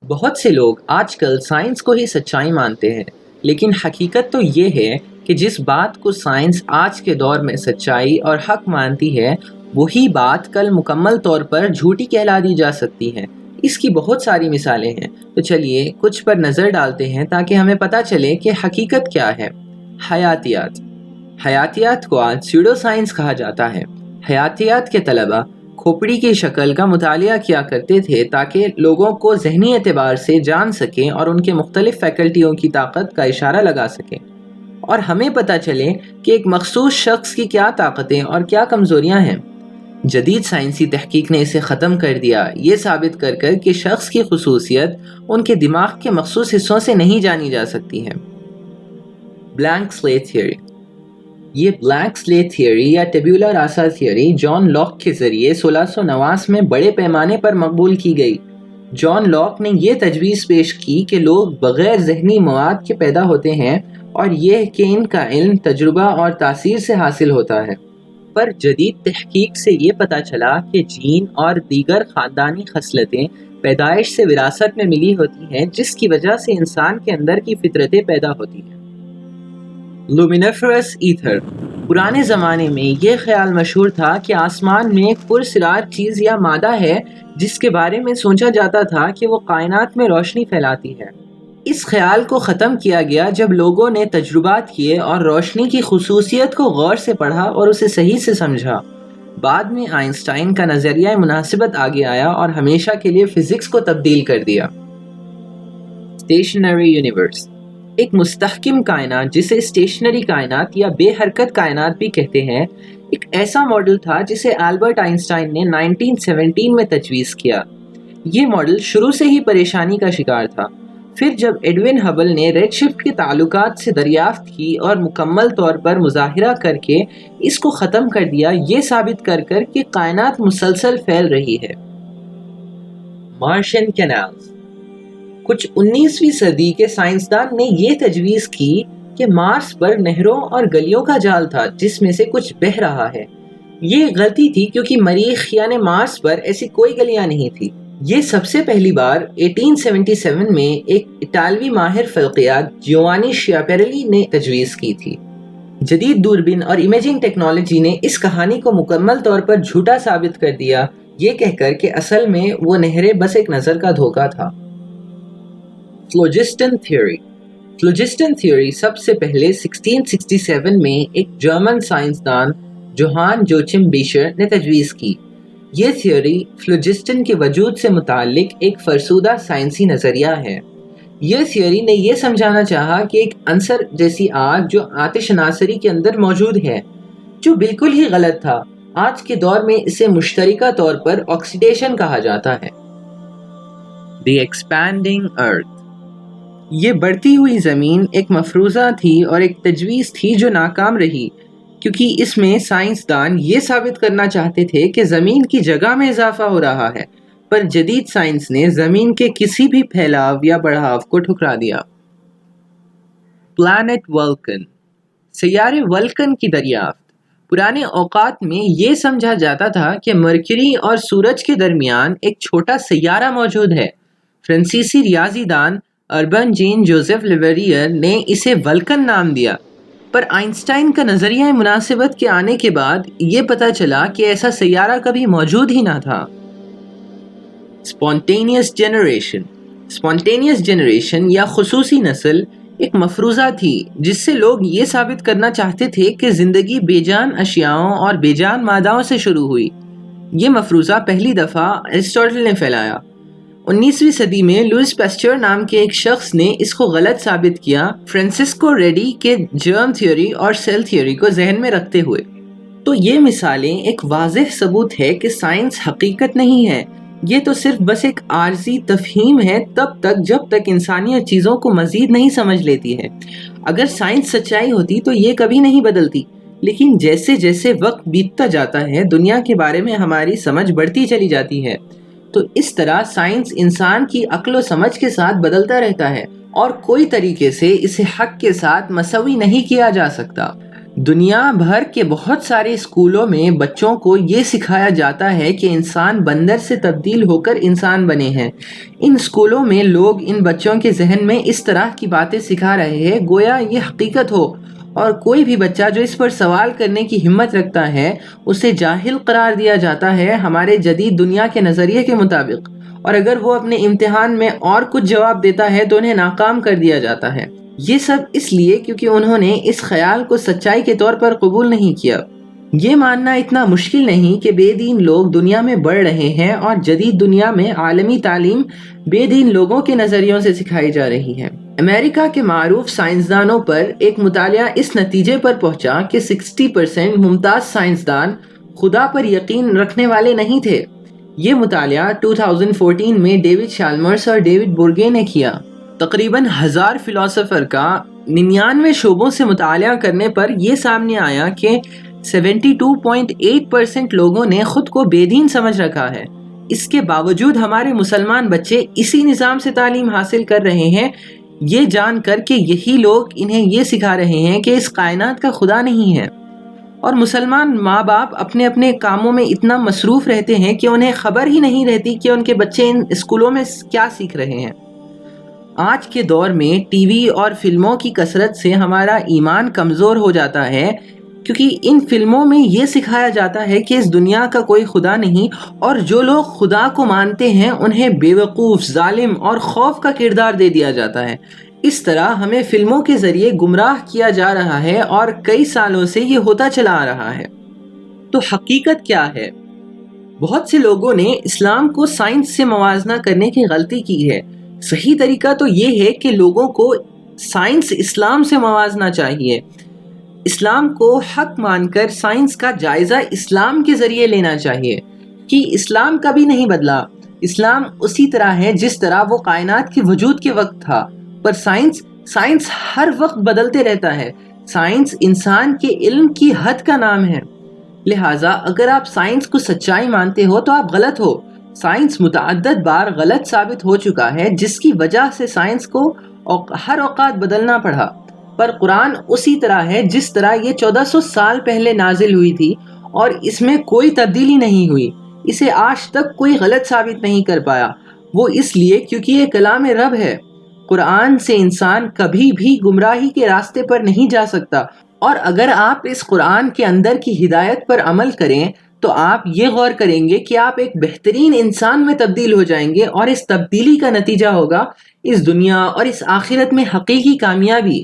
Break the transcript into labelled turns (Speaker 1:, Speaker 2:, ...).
Speaker 1: بہت سے لوگ آج کل سائنس کو ہی سچائی مانتے ہیں، لیکن حقیقت تو یہ ہے کہ جس بات کو سائنس آج کے دور میں سچائی اور حق مانتی ہے، وہی بات کل مکمل طور پر جھوٹی کہلا دی جا سکتی ہے۔ اس کی بہت ساری مثالیں ہیں، تو چلیے کچھ پر نظر ڈالتے ہیں تاکہ ہمیں پتہ چلے کہ حقیقت کیا ہے۔ حیاتیات حیاتیات کو آج سیوڈو سائنس کہا جاتا ہے۔ حیاتیات کے طلبہ کھوپڑی کی شکل کا مطالعہ کیا کرتے تھے تاکہ لوگوں کو ذہنی اعتبار سے جان سکیں اور ان کے مختلف فیکلٹیوں کی طاقت کا اشارہ لگا سکیں، اور ہمیں پتہ چلے کہ ایک مخصوص شخص کی کیا طاقتیں اور کیا کمزوریاں ہیں۔ جدید سائنسی تحقیق نے اسے ختم کر دیا، یہ ثابت کر کہ شخص کی خصوصیت ان کے دماغ کے مخصوص حصوں سے نہیں جانی جا سکتی ہے۔ بلینک سلیٹ تھیوری یہ بلینک سلیٹ تھیوری یا ٹیبولا راسا تھیوری جان لاک کے ذریعے 1689 میں بڑے پیمانے پر مقبول کی گئی۔ جان لاک نے یہ تجویز پیش کی کہ لوگ بغیر ذہنی مواد کے پیدا ہوتے ہیں اور یہ کہ ان کا علم تجربہ اور تاثیر سے حاصل ہوتا ہے۔ پر جدید تحقیق سے یہ پتہ چلا کہ جین اور دیگر خاندانی خصلتیں پیدائش سے وراثت میں ملی ہوتی ہیں، جس کی وجہ سے انسان کے اندر کی فطرتیں پیدا ہوتی ہیں۔ لومینیفرس ایتھر پرانے زمانے میں یہ خیال مشہور تھا کہ آسمان میں ایک پرسرار چیز یا مادہ ہے جس کے بارے میں سوچا جاتا تھا کہ وہ کائنات میں روشنی پھیلاتی ہے۔ اس خیال کو ختم کیا گیا جب لوگوں نے تجربات کیے اور روشنی کی خصوصیت کو غور سے پڑھا اور اسے صحیح سے سمجھا۔ بعد میں آئنسٹائن کا نظریہ مناسبت آگے آیا اور ہمیشہ کے لیے فزکس کو تبدیل کر دیا۔ اسٹیشنری یونیورس ایک مستحکم کائنات، جسے اسٹیشنری کائنات یا بے حرکت کائنات بھی کہتے ہیں، ایک ایسا ماڈل تھا جسے البرٹ آئنسٹائن نے 1917 میں تجویز کیا۔ یہ ماڈل شروع سے ہی پریشانی کا شکار تھا۔ پھر جب ایڈوین ہبل نے ریڈ شفٹ کے تعلقات سے دریافت کی اور مکمل طور پر مظاہرہ کر کے اس کو ختم کر دیا، یہ ثابت کر کہ کائنات مسلسل پھیل رہی ہے۔ مارشین کینالز کچھ 19ویں صدی کے سائنسدان نے یہ تجویز کی کہ مارس پر نہروں اور گلیوں کا جال تھا جس میں سے کچھ بہہ رہا ہے۔ یہ غلطی تھی کیونکہ مریخ یعنی مارس پر ایسی کوئی گلیاں نہیں تھی۔ یہ سب سے پہلی بار 1877 میں ایک اٹالوی ماہر فلکیات جیوانی شیاپیریلی نے تجویز کی تھی۔ جدید دوربین اور امیجنگ ٹیکنالوجی نے اس کہانی کو مکمل طور پر جھوٹا ثابت کر دیا، یہ کہہ کر کہ اصل میں وہ نہریں بس ایک نظر کا دھوکہ تھا۔ فلوجسٹن تھیوری فلوجسٹن تھیوری سب سے پہلے 1667 میں ایک جرمن سائنسدان جوہان جوچم بیشر نے تجویز کی۔ یہ تھیوری فلوجسٹن کے وجود سے متعلق ایک فرسودہ سائنسی نظریہ ہے۔ یہ تھیوری نے یہ سمجھانا چاہا کہ ایک عنصر جیسی آگ جو آتش ناصری کے اندر موجود ہے، جو بالکل ہی غلط تھا۔ آج کے دور میں اسے مشترکہ طور پر آکسیڈیشن کہا جاتا ہے۔ دی ایکسپینڈنگ ارتھ یہ بڑھتی ہوئی زمین ایک مفروضہ تھی اور ایک تجویز تھی جو ناکام رہی، کیونکہ اس میں سائنسدان یہ ثابت کرنا چاہتے تھے کہ زمین کی جگہ میں اضافہ ہو رہا ہے، پر جدید سائنس نے زمین کے کسی بھی پھیلاؤ یا بڑھاؤ کو ٹھکرا دیا۔ پلانٹ ولکن سیارے ولکن کی دریافت پرانے اوقات میں یہ سمجھا جاتا تھا کہ مرکری اور سورج کے درمیان ایک چھوٹا سیارہ موجود ہے۔ فرانسیسی ریاضی دان اربن جین جوزف لیوریئر نے اسے ولکن نام دیا، پر آئنسٹائن کا نظریہ مناسبت کے آنے کے بعد یہ پتہ چلا کہ ایسا سیارہ کبھی موجود ہی نہ تھا۔ اسپونٹینیس جنریشن یا خصوصی نسل ایک مفروضہ تھی جس سے لوگ یہ ثابت کرنا چاہتے تھے کہ زندگی بے جان اشیاؤں اور بے جان ماداؤں سے شروع ہوئی۔ یہ مفروضہ پہلی دفعہ ایرسٹوٹل نے پھیلایا۔ 19ویں صدی میں لوئس پیسچر نام کے ایک شخص نے اس کو غلط ثابت کیا، فرانسسکو ریڈی کے جرم تھیوری اور سیل تھیوری کو ذہن میں رکھتے ہوئے۔ تو یہ مثالیں ایک واضح ثبوت ہے کہ سائنس حقیقت نہیں ہے، یہ تو صرف بس ایک عارضی تفہیم ہے جب تک انسانیت چیزوں کو مزید نہیں سمجھ لیتی ہے۔ اگر سائنس سچائی ہوتی تو یہ کبھی نہیں بدلتی، لیکن جیسے جیسے وقت بیتتا جاتا ہے دنیا کے بارے میں ہماری سمجھ بڑھتی چلی جاتی ہے، تو اس طرح سائنس انسان کی عقل و سمجھ کے ساتھ بدلتا رہتا ہے اور کوئی طریقے سے اسے حق کے ساتھ مساوی نہیں کیا جا سکتا۔ دنیا بھر کے بہت سارے اسکولوں میں بچوں کو یہ سکھایا جاتا ہے کہ انسان بندر سے تبدیل ہو کر انسان بنے ہیں۔ ان اسکولوں میں لوگ ان بچوں کے ذہن میں اس طرح کی باتیں سکھا رہے ہیں گویا یہ حقیقت ہو، اور کوئی بھی بچہ جو اس پر سوال کرنے کی ہمت رکھتا ہے اسے جاہل قرار دیا جاتا ہے ہمارے جدید دنیا کے نظریے کے مطابق، اور اگر وہ اپنے امتحان میں اور کچھ جواب دیتا ہے تو انہیں ناکام کر دیا جاتا ہے۔ یہ سب اس لیے کیونکہ انہوں نے اس خیال کو سچائی کے طور پر قبول نہیں کیا۔ یہ ماننا اتنا مشکل نہیں کہ بے دین لوگ دنیا میں بڑھ رہے ہیں اور جدید دنیا میں عالمی تعلیم بے دین لوگوں کے نظریوں سے سکھائی جا رہی ہے۔ امریکہ کے معروف سائنسدانوں پر ایک مطالعہ اس نتیجے پر پہنچا کہ 60% ممتاز سائنسدان خدا پر یقین رکھنے والے نہیں تھے۔ یہ مطالعہ 2014 میں ڈیوڈ چالمرس اور ڈیوڈ بورگے نے کیا۔ تقریباً 1000 فلاسفر کا 99 شعبوں سے مطالعہ کرنے پر یہ سامنے آیا کہ 72.8% لوگوں نے خود کو بے دین سمجھ رکھا ہے۔ اس کے باوجود ہمارے مسلمان بچے اسی نظام سے تعلیم حاصل کر رہے ہیں، یہ جان کر کہ یہی لوگ انہیں یہ سکھا رہے ہیں کہ اس کائنات کا خدا نہیں ہے، اور مسلمان ماں باپ اپنے اپنے کاموں میں اتنا مصروف رہتے ہیں کہ انہیں خبر ہی نہیں رہتی کہ ان کے بچے ان اسکولوں میں کیا سیکھ رہے ہیں۔ آج کے دور میں ٹی وی اور فلموں کی کثرت سے ہمارا ایمان کمزور ہو جاتا ہے، کیونکہ ان فلموں میں یہ سکھایا جاتا ہے کہ اس دنیا کا کوئی خدا نہیں، اور جو لوگ خدا کو مانتے ہیں انہیں بیوقوف، ظالم اور خوف کا کردار دے دیا جاتا ہے۔ اس طرح ہمیں فلموں کے ذریعے گمراہ کیا جا رہا ہے اور کئی سالوں سے یہ ہوتا چلا آ رہا ہے۔ تو حقیقت کیا ہے؟ بہت سے لوگوں نے اسلام کو سائنس سے موازنہ کرنے کی غلطی کی ہے۔ صحیح طریقہ تو یہ ہے کہ لوگوں کو سائنس اسلام سے موازنہ چاہیے۔ اسلام کو حق مان کر سائنس کا جائزہ اسلام کے ذریعے لینا چاہیے کہ اسلام کبھی نہیں بدلا۔ اسلام اسی طرح ہے جس طرح وہ کائنات کے وجود کے وقت تھا، پر سائنس ہر وقت بدلتے رہتا ہے۔ سائنس انسان کے علم کی حد کا نام ہے، لہٰذا اگر آپ سائنس کو سچائی مانتے ہو تو آپ غلط ہو۔ سائنس متعدد بار غلط ثابت ہو چکا ہے، جس کی وجہ سے سائنس کو ہر اوقات بدلنا پڑا، پر قرآن اسی طرح ہے جس طرح یہ 1400 سال پہلے نازل ہوئی تھی، اور اس میں کوئی تبدیلی نہیں ہوئی۔ اسے آج تک کوئی غلط ثابت نہیں کر پایا، وہ اس لیے کیونکہ یہ کلام رب ہے۔ قرآن سے انسان کبھی بھی گمراہی کے راستے پر نہیں جا سکتا، اور اگر آپ اس قرآن کے اندر کی ہدایت پر عمل کریں تو آپ یہ غور کریں گے کہ آپ ایک بہترین انسان میں تبدیل ہو جائیں گے، اور اس تبدیلی کا نتیجہ ہوگا اس دنیا اور اس آخرت میں حقیقی کامیابی۔